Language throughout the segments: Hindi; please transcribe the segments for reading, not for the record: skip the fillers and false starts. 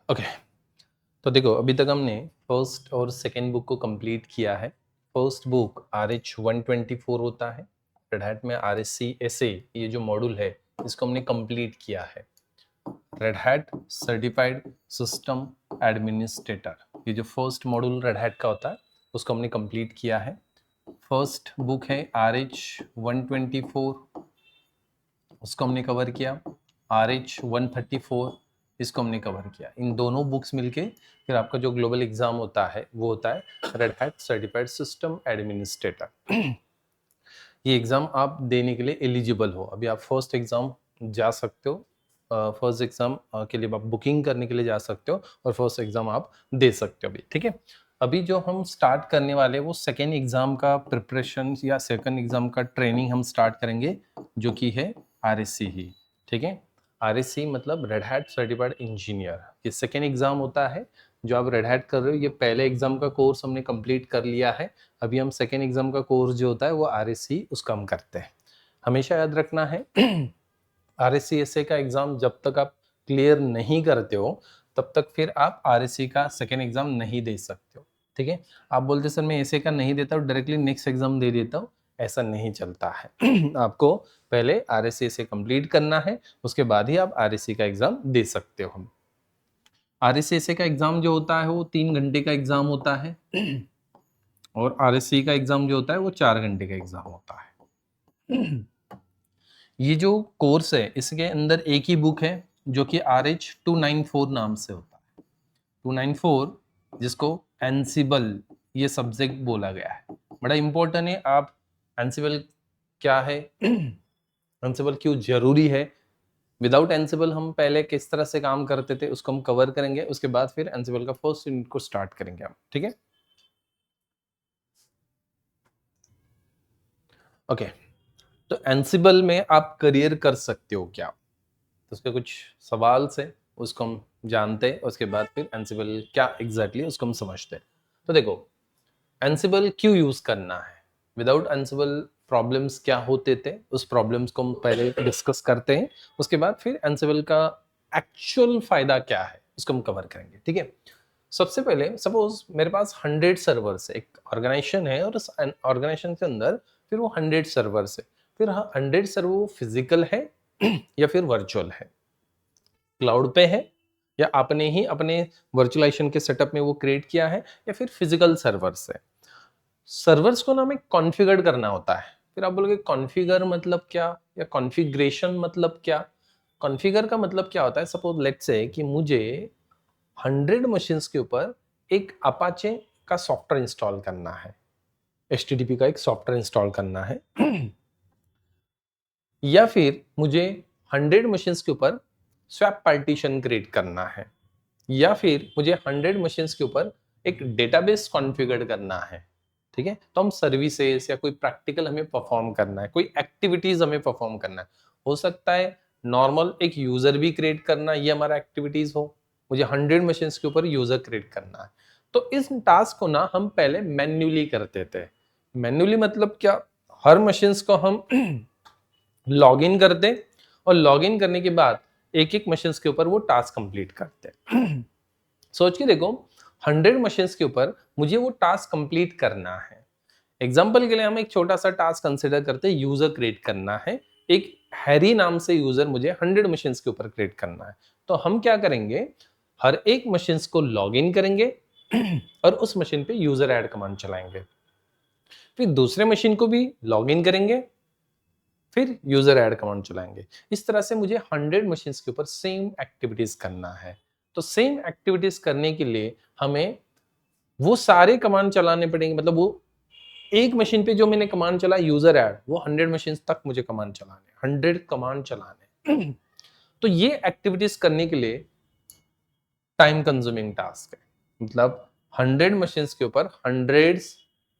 ओके। तो देखो, अभी तक हमने फर्स्ट और सेकेंड बुक को कंप्लीट किया है। फर्स्ट बुक RH124 होता है। रेड हैट में RSC SA ये जो मॉड्यूल है इसको हमने कंप्लीट किया है। Red hat certified system administrator, ये जो फर्स्ट मॉड्यूल रेड हैट का होता है उसको हमने कंप्लीट किया है। फर्स्ट बुक है RH124, उसको हमने कवर किया। RH134 इसको हमने कवर किया। इन दोनों बुक्स मिलके फिर आपका जो ग्लोबल एग्जाम होता है वो होता है red hat certified system administrator. ये एग्जाम आप देने के लिए एलिजिबल हो। अभी आप फर्स्ट एग्जाम जा सकते हो, फर्स्ट एग्जाम के लिए आप बुकिंग करने के लिए जा सकते हो और फर्स्ट एग्जाम आप दे सकते हो अभी, ठीक है। अभी जो हम स्टार्ट करने वाले हैं वो सेकेंड एग्जाम का प्रिपरेशन या सेकेंड एग्जाम का ट्रेनिंग हम स्टार्ट करेंगे, जो कि है RSC ही, ठीक है। RSC मतलब रेड हैट सर्टिफाइड इंजीनियर। ये सेकेंड एग्जाम होता है जो आप रेड हैट कर रहे हो। ये पहले एग्जाम का कोर्स हमने कंप्लीट कर लिया है। अभी हम सेकेंड एग्जाम का कोर्स जो होता है वो RSC उसका हम करते हैं। हमेशा याद रखना है RSC SA का एग्जाम जब तक आप क्लियर नहीं करते हो तब तक फिर आप RSC का सेकेंड एग्जाम नहीं दे सकते हो, ठीक है। आप बोलते सर मैं SA का नहीं देता हूँ, डायरेक्टली नेक्स्ट एग्जाम दे देता हूँ, ऐसा नहीं चलता है। आपको पहले RSC से कंप्लीट करना है, उसके बाद ही आप RSC का एग्जाम दे सकते हो। हम RSC SA का एग्जाम जो होता है वो 3 घंटे का एग्जाम होता है और RSC का एग्जाम जो होता है वो 4 घंटे का एग्जाम होता है। ये जो कोर्स है इसके अंदर एक ही बुक है जो कि RH294 नाम से होता है। 294 जिसको एनसिबल ये सब्जेक्ट बोला गया है, बड़ा इंपॉर्टेंट है। आप एनसिबल क्या है, एनसिबल क्यों जरूरी है, विदाउट एनसिबल हम पहले किस तरह से काम करते थे उसको हम कवर करेंगे। उसके बाद फिर एनसिबल का फर्स्ट यूनिट को स्टार्ट करेंगे हम, ठीक है। ओके, तो एनसिबल में आप करियर कर सकते हो क्या, तो उसके कुछ सवाल से उसको हम जानते हैं। उसके बाद फिर एनसिबल क्या एग्जैक्टली उसको हम समझते हैं। तो देखो, एनसिबल क्यों यूज करना है, विदाउट एनसिबल प्रॉब्लम्स क्या होते थे, उस प्रॉब्लम्स को हम पहले डिस्कस करते हैं। उसके बाद फिर एनसिबल का एक्चुअल फायदा क्या है उसको हम कवर करेंगे, ठीक है। सबसे पहले सपोज मेरे पास 100 सर्वर्स है, एक ऑर्गेनाइजेशन है और उस ऑर्गेनाइजेशन के अंदर फिर वो 100 सर्वर्स है। फिर हाँ, 100 सर्वर फिजिकल है या फिर वर्चुअल है, क्लाउड पे है या आपने ही अपने वर्चुअलाइजेशन के सेटअप में वो क्रिएट किया है, या फिर फिजिकल सर्वर्स है। सर्वर्स को ना हमें कॉन्फ़िगर करना होता है। फिर आप बोलोगे कॉन्फ़िगर मतलब क्या, या कॉन्फ़िगरेशन मतलब क्या। कॉन्फ़िगर का मतलब क्या होता है, सपोज लेट्स से कि मुझे 100 मशीन्स के ऊपर एक अपाचे का सॉफ्टवेयर इंस्टॉल करना है, HTTP का एक सॉफ्टवेयर इंस्टॉल करना है, या फिर मुझे 100 मशीन्स के ऊपर स्वैप पार्टीशन क्रिएट करना है, या फिर मुझे 100 मशीन्स के ऊपर एक डेटाबेस कॉन्फ़िगर करना है, ठीक है। तो हम सर्विसेज या कोई प्रैक्टिकल हमें परफॉर्म करना है, कोई एक्टिविटीज हमें परफॉर्म करना है। हो सकता है नॉर्मल एक यूजर भी क्रिएट करना ये हमारा एक्टिविटीज हो, मुझे 100 मशीन्स के ऊपर यूजर क्रिएट करना है। तो इस टास्क को ना हम पहले मैन्युअली करते थे। मैन्युअली मतलब क्या, हर मशीन्स को हम लॉग इन करते और लॉग इन करने के बाद एक एक मशीन्स के ऊपर वो टास्क कंप्लीट करते। सोच के देखो, 100 मशीन्स के ऊपर मुझे वो टास्क कंप्लीट करना है। एग्जाम्पल के लिए हम एक छोटा सा टास्क कंसिडर करते हैं, यूजर क्रिएट करना है। एक हैरी नाम से यूजर मुझे 100 मशीन्स के ऊपर क्रिएट करना है। तो हम क्या करेंगे, हर एक मशीन्स को लॉग इन करेंगे और उस मशीन पे यूजर ऐड कमांड चलाएंगे। फिर दूसरे मशीन को भी लॉग इन करेंगे, फिर यूजर ऐड कमांड चलाएंगे। इस तरह से मुझे 100 मशीन्स के ऊपर सेम एक्टिविटीज करना है। तो सेम एक्टिविटीज करने के लिए हमें वो सारे कमांड चलाने पड़ेंगे। मतलब वो एक मशीन पे जो मैंने कमांड चला यूजर ऐड, वो 100 मशीन तक मुझे कमांड चलाने, 100 कमांड चलाने। तो ये एक्टिविटीज करने के लिए टाइम कंज्यूमिंग टास्क है। मतलब 100 मशीन के ऊपर 100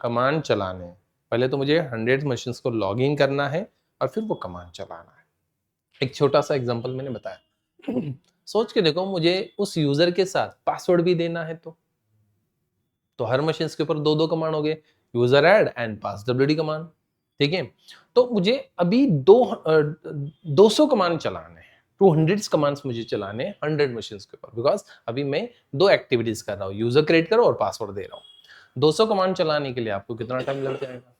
कमांड चलाने। पहले तो मुझे 100 मशीन को लॉग इन करना है और फिर वो कमांड चलाना है। एक छोटा सा एग्जांपल मैंने बताया। सोच के देखो, मुझे उस यूजर के साथ पासवर्ड भी देना है, तो हर मशीन के ऊपर दो दो कमांड हो गए, user add and pass WD command, ठीक है। तो मुझे अभी 200 कमांड चलाने हैं, 200 कमांड्स मुझे चलाने 100 मशीन के ऊपर, बिकॉज अभी मैं 2 एक्टिविटीज कर रहा हूँ, यूजर क्रिएट करो और पासवर्ड दे रहा हूँ। 200 कमांड चलाने के लिए आपको कितना टाइम लग जाएगा?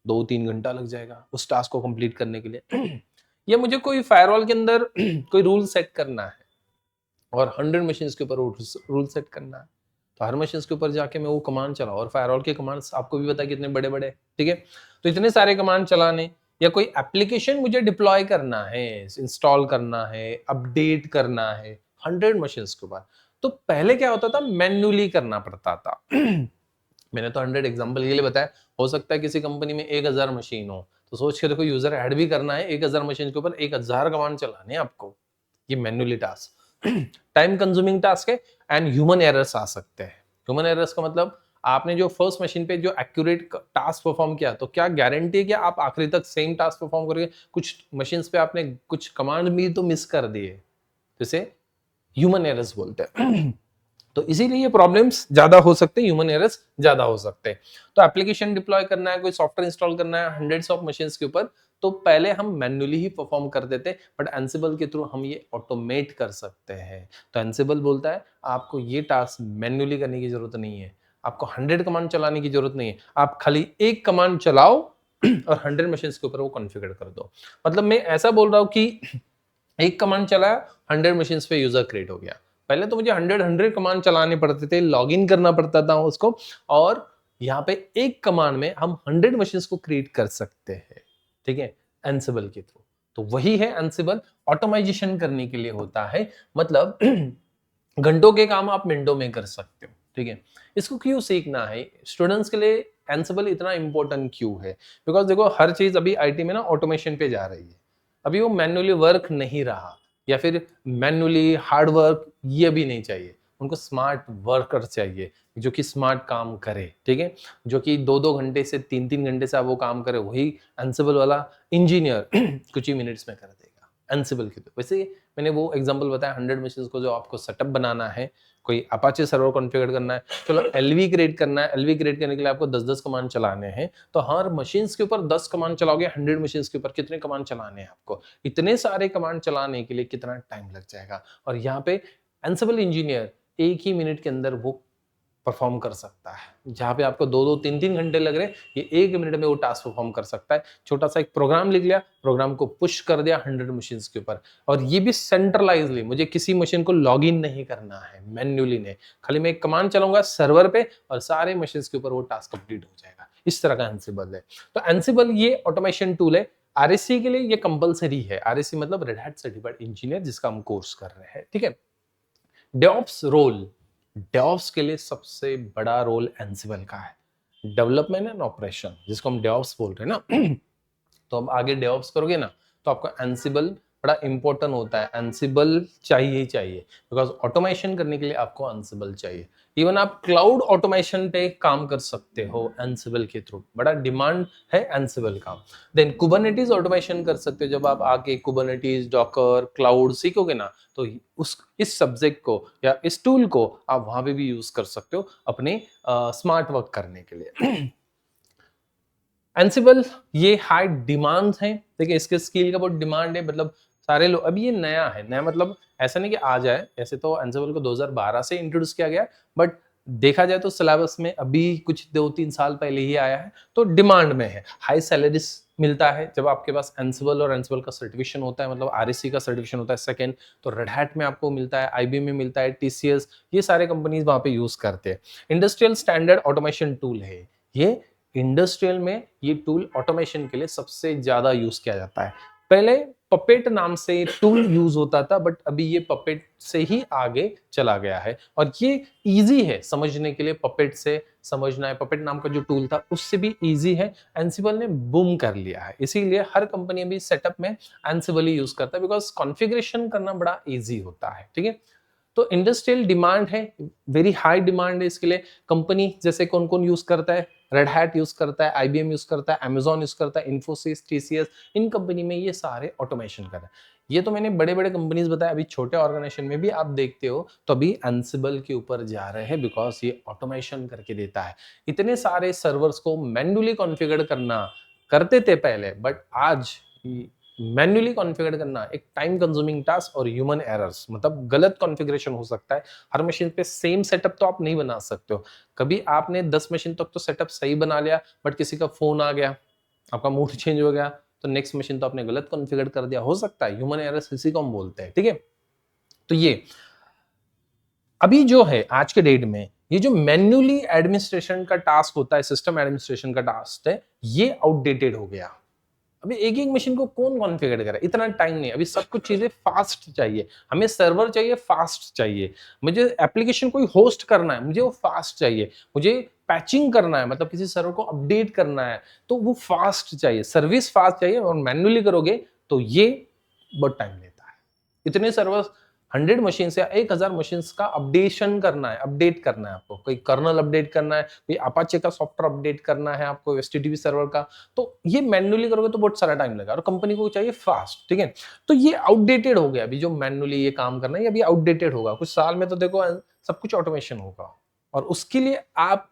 2-3 घंटा लग जाएगा उस टास्क को कंप्लीट करने के लिए। या मुझे कोई फायरवॉल के अंदर कोई रूल सेट करना है और 100 मशीन के ऊपर रूल सेट करना है, तो हर मशीन के ऊपर जाके मैं वो कमांड चलाऊं, और फायरवॉल के कमांड्स आपको भी पता है कितने बड़े बड़े, ठीक है। तो इतने सारे कमांड चलाने, या कोई एप्लीकेशन मुझे डिप्लॉय करना है, इंस्टॉल करना है, अपडेट करना है 100 मशीन के ऊपर, तो पहले क्या होता था, मैन्युअली करना पड़ता था। मैंने तो 100 एग्जांपल के लिए बताया, हो सकता है किसी कंपनी में 1000 मशीन हो, तो सोच के देखो, यूजर ऐड भी करना है 1000 मशीन के ऊपर, 1000 कमांड चलाने हैं आपको, ये manually task, time consuming task है। एंड ह्यूमन एरर्स आ सकते हैं। ह्यूमन एरर्स का मतलब, आपने जो फर्स्ट मशीन पे जो एक्यूरेट टास्क परफॉर्म किया, तो क्या गारंटी है कि आप आखिरी तक सेम टास्क परफॉर्म करोगे? कुछ मशीन्स पे आपने कुछ कमांड भी तो मिस कर दिए, जैसे ह्यूमन एरर्स बोलते हैं। तो इसीलिए ये प्रॉब्लम्स ज्यादा हो सकते हैं, ह्यूमन एरर्स ज्यादा हो सकते हैं। तो एप्लीकेशन डिप्लॉय करना है, कोई सॉफ्टवेयर इंस्टॉल करना है हंड्रेड्स ऑफ मशीन्स के ऊपर, तो पहले हम मैन्युअली ही परफॉर्म कर देते, बट एंसिबल के थ्रू हम ये ऑटोमेट कर सकते हैं। तो एंसिबल बोलता है आपको ये टास्क मैन्युअली करने की जरूरत नहीं है, आपको 100 कमांड चलाने की जरूरत नहीं है, आप खाली एक कमांड चलाओ और 100 मशीन्स के ऊपर वो कॉन्फ़िगर कर दो। मतलब मैं ऐसा बोल रहा हूँ कि एक कमांड चलाया, 100 मशीन्स पे यूजर क्रिएट हो गया। पहले तो मुझे 100 कमांड चलाने पड़ते थे, लॉगिन करना पड़ता था उसको, और यहाँ पे एक कमांड में हम 100 मशीन्स को क्रिएट कर सकते हैं, ठीक है, एंसिबल के थ्रू। तो वही है एंसिबल, ऑटोमाइजेशन करने के लिए होता है, मतलब घंटों के काम आप मिनटों में कर सकते हो, ठीक है। इसको क्यों सीखना है स्टूडेंट्स के लिए, एंसिबल इतना इंपॉर्टेंट क्यों है? बिकॉज देखो, हर चीज अभी आईटी में ना ऑटोमेशन पे जा रही है। अभी वो मैन्युअली वर्क नहीं रहा, या फिर मैन्युअली हार्ड वर्क ये भी नहीं चाहिए, उनको स्मार्ट वर्कर चाहिए, जो कि स्मार्ट काम करे, ठीक है, जो कि 2-2 घंटे से 3-3 घंटे से आप वो काम करे, वही एंसिबल वाला इंजीनियर कुछ ही मिनट्स में कर देगा एंसिबल के। तो वैसे मैंने वो एग्जांपल बताया 100 मशीन्स को, जो आपको सेटअप बनाना है, कोई अपाचे सर्वर कॉन्फ़िगर करना है, चलो एलवी क्रिएट करना है, एलवी क्रिएट करने के लिए आपको 10-10 कमांड चलाने हैं, तो हर मशीन्स के ऊपर 10 कमांड चलाओगे, 100 मशीन्स के ऊपर कितने कमांड चलाने हैं आपको? इतने सारे कमांड चलाने के लिए कितना टाइम लग जाएगा? और यहाँ पे एंसिबल इंजीनियर 1 ही मिनट के अंदर वो परफॉर्म कर सकता है। जहाँ पे आपको 2-2 3-3 घंटे लग रहे हैं, ये 1 मिनट में वो टास्क परफॉर्म कर सकता है। छोटा सा एक प्रोग्राम लिख लिया, प्रोग्राम को पुश कर दिया 100 मशीन्स के ऊपर, और ये भी सेंट्रलाइजली, मुझे किसी मशीन को लॉग इन नहीं करना है, मैन्युअली नहीं, खाली मैं एक कमांड चलाऊंगा सर्वर पे और सारे मशीन्स के ऊपर वो टास्क कंप्लीट हो जाएगा। इस तरह का एंसिबल है। तो एंसिबल ये ऑटोमेशन टूल है। आरएससी के लिए ये कंपलसरी है। आरएससी मतलब रेड हैट सर्टिफाइड इंजीनियर, जिसका हम कोर्स कर रहे हैं, ठीक है। डेवऑप्स रोल, डेवऑप्स के लिए सबसे बड़ा रोल एंसिबल का है, डेवलपमेंट एंड ऑपरेशन, जिसको हम डेवऑप्स बोल रहे हैं ना। तो अब आगे डेवऑप्स करोगे ना, तो आपका एंसिबल बड़ा इंपॉर्टेंट होता है। एंसिबल चाहिए ही चाहिए, बिकॉज ऑटोमेशन करने के लिए आपको एंसिबल चाहिए। इवन आप क्लाउड ऑटोमेशन पे काम कर सकते हो एंसिबल के थ्रू, बड़ा डिमांड है एंसिबल का। देन कुबरनेटिस ऑटोमेशन कर सकते हो, जब आप आके कुबरनेटिस, डॉकर, क्लाउड सीखोगे ना, तो उस इस सब्जेक्ट को या इस टूल को आप वहां पे भी यूज कर सकते हो अपने स्मार्ट वर्क करने के लिए। एंसिबल ये हाई डिमांड है, देखिए इसके स्किल का बहुत डिमांड है, मतलब सारे लोग, अभी ये नया है, नया मतलब ऐसा नहीं कि आ जाए, ऐसे तो एंसिबल को 2012 से इंट्रोड्यूस किया गया, बट देखा जाए तो सिलेबस में अभी कुछ 2-3 साल पहले ही आया है, तो डिमांड में है। हाई सैलरीज मिलता है जब आपके पास एंसिबल और एंसिबल का सर्टिफिकेशन होता है, मतलब आरएससी का सर्टिफिकेशन होता है। सेकंड तो रेड हैट में आपको मिलता है, आईबीएम में मिलता है, टीसीएस, ये सारे कंपनीज वहां पे यूज करते हैं। इंडस्ट्रियल स्टैंडर्ड ऑटोमेशन टूल है ये। इंडस्ट्रियल में ये टूल ऑटोमेशन के लिए सबसे ज्यादा यूज किया जाता है। पहले पपेट नाम से टूल यूज होता था, बट अभी ये पपेट से ही आगे चला गया है, और ये इजी है समझने के लिए। पपेट से समझना है, पपेट नाम का जो टूल था उससे भी इजी है। एंसिबल ने बूम कर लिया है, इसीलिए हर कंपनी अभी सेटअप में एंसिबल ही यूज करता है, बिकॉज कॉन्फ़िगरेशन करना बड़ा इजी होता है, ठीक है। तो इंडस्ट्रियल डिमांड है, वेरी हाई डिमांड है इसके लिए। कंपनी जैसे कौन कौन यूज करता है, रेड हैट यूज करता है, आईबीएम यूज करता है, अमेजॉन यूज करता है, इन्फोसिस, टीसीएस, इन कंपनी में ये सारे ऑटोमेशन कर रहे हैं। ये तो मैंने बड़े बड़े कंपनीज बताया, अभी छोटे ऑर्गेनाइजेशन में भी आप देखते हो तो अभी एंसिबल के ऊपर जा रहे हैं, बिकॉज ये ऑटोमेशन करके देता है। इतने सारे सर्वर्स को मैन्युअली कॉन्फ़िगर करना करते थे पहले, बट आज मैन्युअली कॉन्फ़िगर करना एक टाइम कंज्यूमिंग टास्क और ह्यूमन एरर्स, मतलब गलत कॉन्फ़िगरेशन हो सकता है। हर मशीन पे सेम सेटअप तो आप नहीं बना सकते हो। कभी आपने 10 मशीन तक तो सेटअप सही बना लिया, बट किसी का फ़ोन आ गया, आपका मूड चेंज हो गया, तो नेक्स्ट मशीन तो आपने गलत कॉन्फ़िगर कर दिया। हो सकता है, ह्यूमन एरर्स इसी को हम बोलते हैं, ठीक है? तो ये अभी जो है आज के डेट में, ये जो मैन्युअली एडमिनिस्ट्रेशन का टास्क होता है, सिस्टम एडमिनिस्ट्रेशन का टास्क है, ये आउटडेटेड हो गया। अभी एक-एक मशीन को कौन कॉन्फ़िगर करे? इतना टाइम नहीं है। अभी सब कुछ चीज़ें फ़ास्ट चाहिए। हमें सर्वर चाहिए, फ़ास्ट चाहिए। मुझे एप्लीकेशन कोई होस्ट करना है, मुझे वो फ़ास्ट चाहिए। मुझे पैचिंग करना है, मतलब किसी सर्वर को अपडेट करना है, तो वो फ़ास्ट चाहिए। सर्विस फ़ास्ट चाहिए, और मैन्युअली करोगे तो ये बहुत टाइम लेता है। इतने सर्वर्स 100 मशीन्स या 1000 मशीन्स का अपडेशन करना है, अपडेट करना है आपको। कोई कर्नल अपडेट करना है, कोई अपाचे का सॉफ्टवेयर अपडेट करना है आपको, एचटीटीपी सर्वर का, तो ये मैन्युअली करोगे तो बहुत सारा टाइम लगेगा, और कंपनी को चाहिए फास्ट, ठीक है? तो ये आउटडेटेड हो गया। अभी जो मैन्युअली ये काम करना है, ये अभी आउटडेटेड होगा। कुछ साल में तो देखो सब कुछ ऑटोमेशन होगा, और उसके लिए आप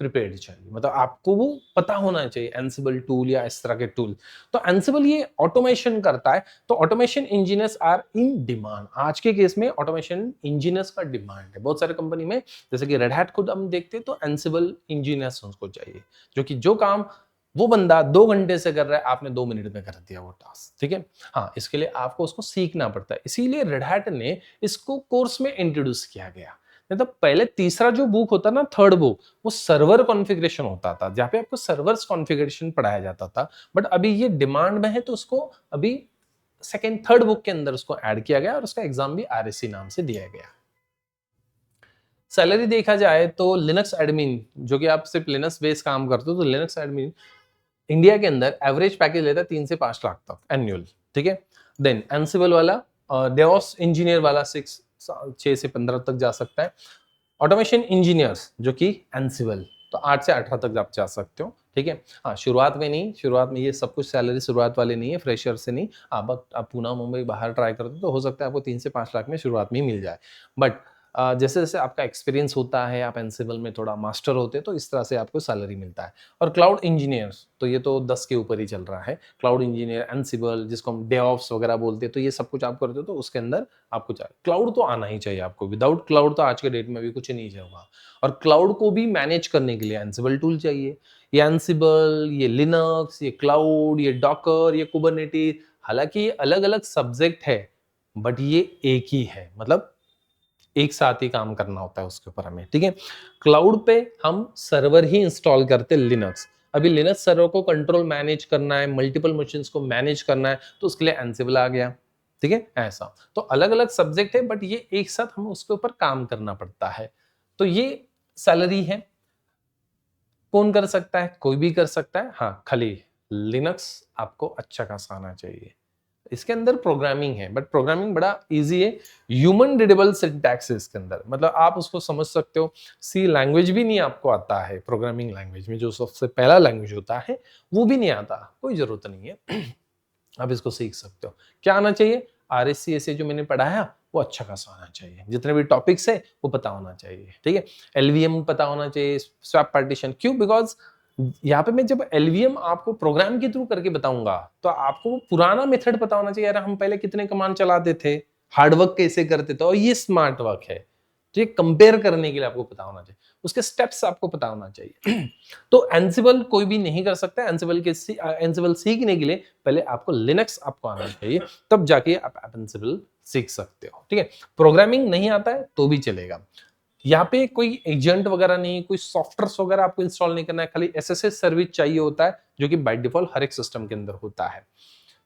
प्रिपेयर्ड चाहिए, मतलब आपको वो पता होना चाहिए, एंसिबल टूल या इस तरह के टूल। तो एंसिबल ये ऑटोमेशन करता है, तो automation engineers are in demand. आज के केस में ऑटोमेशन इंजीनियर्स का डिमांड है बहुत सारे कंपनी में। जैसे कि रेड हैट खुद हम देखते हैं, तो एंसिबल इंजीनियर्स उसको चाहिए, जो कि जो काम वो बंदा 2 घंटे से कर रहा है, आपने 2 मिनट में कर दिया वो टास्क, ठीक है? हाँ, इसके लिए आपको उसको सीखना पड़ता है, इसीलिए रेड हैट ने इसको कोर्स में इंट्रोड्यूस किया गया। नहीं तो पहले तीसरा जो बुक होता ना, थर्ड बुक, वो सर्वर कॉन्फ़िगरेशन होता था, जहाँ पे आपको सर्वर्स कॉन्फ़िगरेशन पढ़ाया जाता था। बट अभी ये डिमांड में है, तो उसको अभी सेकंड थर्ड बुक के अंदर उसको ऐड किया गया, और उसका एग्जाम भी आरएससी नाम से दिया गया। सैलरी देखा जाए तो लिनक्स एडमिन, जो कि आप सिर्फ लिनक्स बेस्ड काम करते हो, तो लिनक्स एडमिन इंडिया के अंदर एवरेज पैकेज लेता है 3 से 5 लाख तक एनुअल, ठीक है? देन एंसिबल वाला, डेवॉप्स इंजीनियर वाला 6 से 15 तक जा सकता है। ऑटोमेशन इंजीनियर्स जो कि एंसिबल, तो 8 से 18 तक आप जा सकते हो, ठीक है? हाँ, शुरुआत में नहीं, शुरुआत में ये सब कुछ सैलरी शुरुआत वाले नहीं है, फ्रेशर से नहीं। आप पूना, मुंबई बाहर ट्राई करते हो, तो हो सकता है आपको 3 से 5 लाख में शुरुआत में ही मिल जाए। बट जैसे-जैसे आपका एक्सपीरियंस होता है, आप एंसिबल में थोड़ा मास्टर होते हैं, तो इस तरह से आपको सैलरी मिलता है। और क्लाउड इंजीनियर्स, तो ये तो 10 के ऊपर ही चल रहा है। क्लाउड इंजीनियर, एंसिबल, जिसको हम डेवऑप्स वगैरह बोलते हैं, तो ये सब कुछ आप करते हो, तो उसके अंदर आपको चाहिए क्लाउड तो आना ही चाहिए आपको। विदाउट क्लाउड तो आज के डेट में भी कुछ नहीं होगा। और क्लाउड को भी मैनेज करने के लिए एंसिबल टूल चाहिए। ये एंसिबल, ये लिनक्स, ये क्लाउड, ये डॉकर, ये कुबरनेटिस, हालांकि ये अलग अलग सब्जेक्ट है, बट ये एक ही है, मतलब एक साथ ही काम करना होता है उसके ऊपर हमें, ठीक है? क्लाउड पे हम सर्वर ही इंस्टॉल करते हैं, लिनक्स। अभी लिनक्स सर्वर को कंट्रोल मैनेज करना है, मल्टीपल मशीन्स को मैनेज करना है, तो उसके लिए एंसिबल आ गया, ठीक है? ऐसा तो अलग अलग सब्जेक्ट है, बट ये एक साथ हमें उसके ऊपर काम करना पड़ता है। तो ये सैलरी है। कौन कर सकता है? कोई भी कर सकता है। हाँ, खाली लिनक्स आपको अच्छा खासा आना चाहिए। इसके अंदर प्रोग्रामिंग है, बट प्रोग्रामिंग बड़ा इजी है। ह्यूमन रीडेबल सिंटैक्स है इसके अंदर, मतलब आप उसको समझ सकते हो। सी लैंग्वेज भी नहीं आपको आता है, प्रोग्रामिंग लैंग्वेज में जो सबसे पहला लैंग्वेज होता है, वो भी नहीं आता, कोई जरूरत नहीं है। आप इसको सीख सकते हो। क्या आना चाहिए? आरएससी ऐसे जो मैंने पढ़ाया, वो अच्छा खासा आना चाहिए। जितने भी टॉपिक्स है वो पता होना चाहिए, ठीक है? एलवीएम पता होना चाहिए, स्वैप पार्टीशन। क्यों? बिकॉज यहाँ पे मैं जब एलवीएम आपको प्रोग्राम के थ्रू करके बताऊंगा, तो आपको वो पुराना मेथड पता होना चाहिए। यार, हम पहले कितने कमांड चलाते थे, हार्डवर्क कैसे करते थे, और ये स्मार्ट वर्क है, तो ये कंपेयर करने के लिए आपको पता होना चाहिए, उसके स्टेप्स आपको पता होना चाहिए। तो एंसिबल कोई भी नहीं कर सकता। एंसिबल सीखने के लिए पहले आपको लिनक्स आपको आना चाहिए, तब जाके आप एंसिबल सीख सकते हो, ठीक है? प्रोग्रामिंग नहीं आता है तो भी चलेगा। यहाँ पे कोई एजेंट वगैरह नहीं, कोई सॉफ्टवेयर वगैरह आपको इंस्टॉल नहीं करना है, खाली एसएसएस सर्विस चाहिए होता है, जो कि बाय डिफॉल्ट हर एक सिस्टम के अंदर होता है।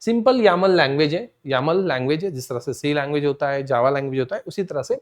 सिंपल यामल लैंग्वेज है, यामल लैंग्वेज है, जिस तरह से सी लैंग्वेज होता है, जावा लैंग्वेज होता है, उसी तरह से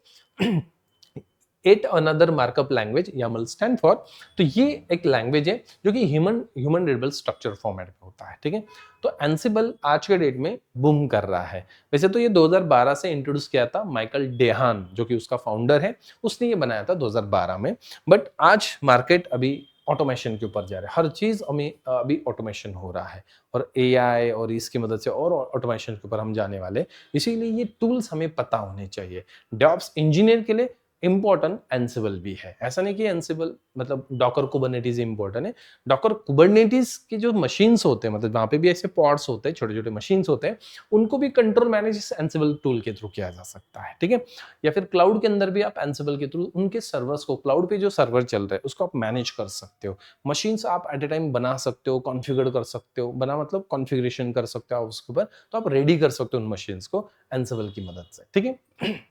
at another markup language YAML stand for. तो ये एक लैंग्वेज है जो कि ह्यूमन रीडेबल स्ट्रक्चर फॉर्मेट में होता है, ठीक है? तो एंसिबल आज के डेट में बूम कर रहा है। वैसे तो ये 2012 से इंट्रोड्यूस किया था माइकल डेहान, जो कि उसका फाउंडर है, उसने ये बनाया था 2012 में। बट आज मार्केट अभी ऑटोमेशन के ऊपर जा रहा है, हर चीज हमें अभी ऑटोमेशन हो रहा है, और एआई और इसकी मदद से और ऑटोमेशन के ऊपर हम जाने वाले। इसीलिए ये टूल्स हमें पता होने चाहिए। डेवऑप्स इंजीनियर के लिए इंपॉर्टेंट एंसिबल भी है। ऐसा नहीं कि एंसिबल मतलब डॉकर कुबरनेटिस इंपॉर्टेंट है। डॉकर कुबरनेटिस की जो मशीन्स होते हैं, मतलब वहाँ पे भी ऐसे पॉड्स होते हैं, छोटे-छोटे मशीन्स होते हैं, उनको भी कंट्रोल मैनेज इस एंसिबल टूल के थ्रू किया जा सकता है, ठीक है? या फिर क्लाउड के अंदर भी आप एंसिबल के थ्रू उनके सर्वर्स को, क्लाउड पे जो सर्वर चल रहा है, उसको आप मैनेज कर सकते हो। मशीन्स आप एट अ टाइम बना सकते हो, कॉन्फ़िगर कर सकते हो, बना मतलब कॉन्फ़िगरेशन कर सकते हो आप उसके ऊपर, तो आप रेडी कर सकते हो उन मशीन्स को एंसिबल की मदद से, ठीक है?